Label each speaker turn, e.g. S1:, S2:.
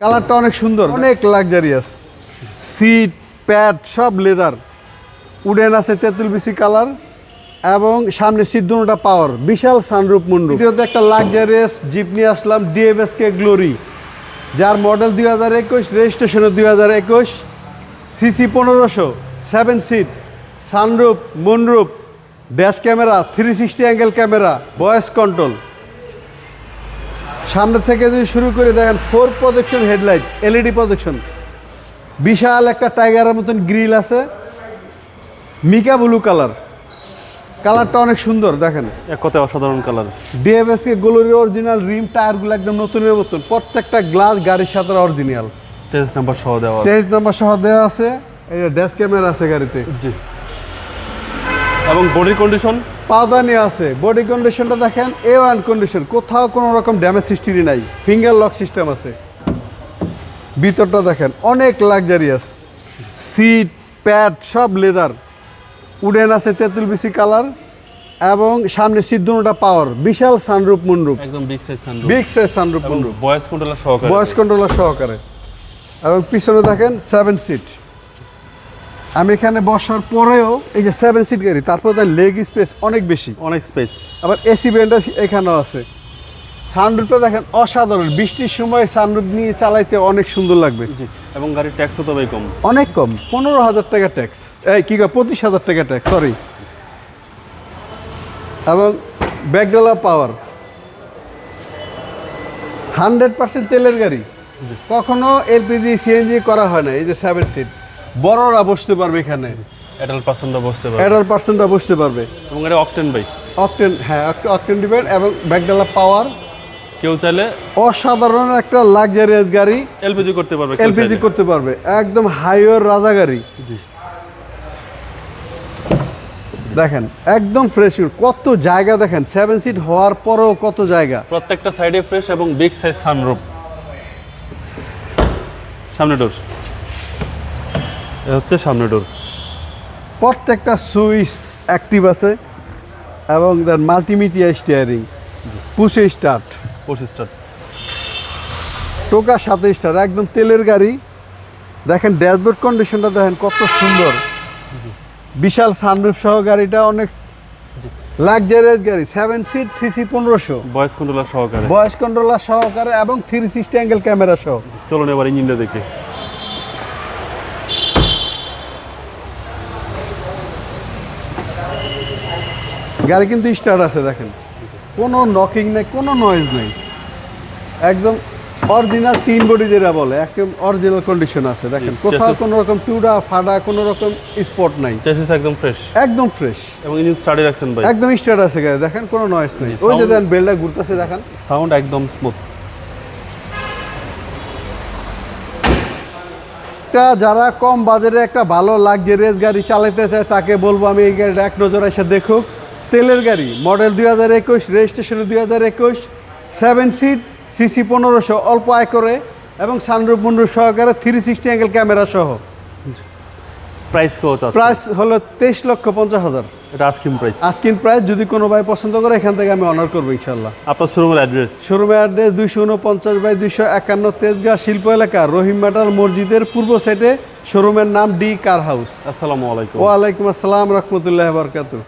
S1: কালারটা অনেক সুন্দর, অনেক লাক্সারিয়াস। সিট প্যাড সব লেদার, উডেন আছে তেঁতুল বিসি কালার এবং সামনে সিট দুটোটা পাওয়ার, বিশাল সানরুফ মুনরুফ। ভিডিওতে একটা লাক্সারিয়াস জিপ নিয়ে আসলাম, ডিএমএসকে গ্লোরি, যার মডেল 2021, রেজিস্ট্রেশনও 2021, CC 1500, 7 seat, sunroof moonroof, dash camera, 360 angle camera, voice control. সামনে থেকে যদি শুরু করে দেখেন 4 প্রজেকশন হেডলাইট, এলইডি প্রজেকশন, বিশাল একটা টাইগারের মতন গ্রিল আছে, মিকা ব্লু কালার। কালারটা অনেক সুন্দর, দেখেন
S2: এক কথায় অসাধারণ কালার।
S1: ডিএমএসকে গ্লোরি অরিজিনাল রিম, টায়ারগুলো একদম নতুনের মতন, প্রত্যেকটা গ্লাস গাড়ির সাথে অরিজিনাল,
S2: চেঞ্জ নাম্বার সহ দেওয়া আছে।
S1: চেঞ্জ নাম্বার সহ দেওয়া আছে। এই ড্যাশ ক্যামেরা আছে গাড়িতে,
S2: জি। এবং বডি কন্ডিশন
S1: পাওদানি আছে। বডি কন্ডিশনটা দেখেন A1 কন্ডিশন, কোথাও কোনো রকম ড্যামেজ হিস্ট্রি নাই, ফিঙ্গার লক সিস্টেম আছে। ভিতরটা দেখেন অনেক লাক্সারিয়াস, সিট প্যাড সব লেদার, উডেন আছে তেঁতুল বিসি কালার এবং সামনে সিট দুটোটা পাওয়ার, বিশাল সানরুফ মুনরুফ,
S2: একদম big size sunroof,
S1: big size sunroof moonroof,
S2: voice controller সহকারে,
S1: ভয়েস কন্ট্রোলার সহকারে। এবং পিছনে দেখেন 7 সিট। আমি এখানে বসার পরেও এই যে 7 সিট গাড়ি, তারপর লেগ স্পেস অনেক বেশি,
S2: অনেক স্পেস।
S1: আবার এসি ভেন্ট এখানেও আছে। সানরুফটা দেখেন অসাধারণ, বৃষ্টির সময় সানরুফ নিয়ে চালাইতে অনেক সুন্দর লাগবে।
S2: জি। এবং গাড়ির ট্যাক্সও তবে কম,
S1: অনেক কম, 15,000 টাকা ট্যাক্স, এই কি 25,000 টাকা ট্যাক্স, সরি। এবং ব্যাকডালা পাওয়ার, 100% তেলের গাড়ি, কখনো এলপিজি সিএনজি করা হয় না। এই যে 7 সিট, বড়রা বসতে পারবে এখানে,
S2: অ্যাডাল্ট পার্সনরা বসতে পারে,
S1: অ্যাডাল্ট পার্সনরা বসতে পারবে।
S2: এবং এটা অকটেন বাইক,
S1: অকটেন, হ্যাঁ অকটেন ডিপেন্ড। এবং ব্যাকডালা পাওয়ার,
S2: কেউ চাইলে
S1: অসাধারণ একটা লাক্সারিয়াস গাড়ি,
S2: এলপিজি করতে পারবে,
S1: এলপিজি করতে পারবে, একদম হাইওয়ের রাজা গাড়ি।
S2: জি।
S1: দেখেন একদম ফ্রেশ, কত জায়গা দেখেন, 7 সিট হওয়ার পরেও কত জায়গা,
S2: প্রত্যেকটা সাইডে ফ্রেশ এবং বিগ সাইজ সানরুফ। সামনে ডোর, এ হচ্ছে সামনে ডোর।
S1: প্রত্যেকটা সুইচ অ্যাক্টিভ আছে এবং তার মাল্টিমিডিয়া স্টিয়ারিং, পুশে স্টার্ট,
S2: স্টার্ট,
S1: টোকার সাথে স্টার্ট, একদম তেলের গাড়ি। দেখেন ড্যাশবোর্ড কন্ডিশনটা দেখেন কত সুন্দর, বিশাল সানরুফ সহ গাড়িটা, অনেক লাক্সারিয়াস গাড়ি। 7 সিট, সিসি 1500,
S2: ভয়েস কন্ট্রোলার সহকারে,
S1: ভয়েস কন্ট্রোলার সহকারে এবং 360 অ্যাঙ্গেল ক্যামেরা সহ।
S2: চলুন এবার ইঞ্জিনটা দেখি।
S1: গাড়ি কিন্তু স্টার্ট আছে, দেখেন কোনো নকিং নেই, কোনো নয়েজ নেই, একদম অরিজিনাল 3 বডি যেটা বলে, একদম অরিজিনাল কন্ডিশন আছে। দেখেন কোথাও কোনো রকম টুডা ফাডা, কোনো রকম স্পট নাই,
S2: চেসিস একদম ফ্রেশ,
S1: একদম ফ্রেশ।
S2: এবং ইঞ্জিন স্টার্টে রাখছেন ভাই,
S1: একদম স্টার্ট আছে গাড়ি, দেখেন কোনো নয়েজ নেই। ওই যে দেখেন বেলটা ঘুরতেছে, দেখেন
S2: সাউন্ড একদম স্মুথ।
S1: যারা কম বাজারে একটা ভালো লাক্সারিয়াস গাড়ি চালাতে চায় তাকে বলবো আমি এই গাড়িটা এক নজর এসে দেখুক। তেলের গাড়ি, মডেল 2021, রেজিস্ট্রেশন 2021, 7 সিট, সিসি 1500, অল্প আয় করে এবং সানরুফ মুনরুফ সহকারে, 360 অ্যাঙ্গেল ক্যামেরা সহ।
S2: প্রাইস কত?
S1: প্রাইস হলো 23,50,000।
S2: এটা আস্কিং প্রাইস,
S1: আস্কিং প্রাইস। যদি কোনো ভাই পছন্দ করে এখান থেকে আমি অনার করবো ইনশাল্লাহ।
S2: আপনার শোরুমের অ্যাড্রেস?
S1: শোরুমের অ্যাড্রেস 249/251 তেজগাঁ শিল্প এলাকা, রহিম মাটার মসজিদের পূর্ব সাইডে। শোরুমের নাম ডি কার হাউস।
S2: আসসালামু আলাইকুম।
S1: ওয়ালাইকুম আসসালাম রহমতুল্লাহ বারকাতুহু।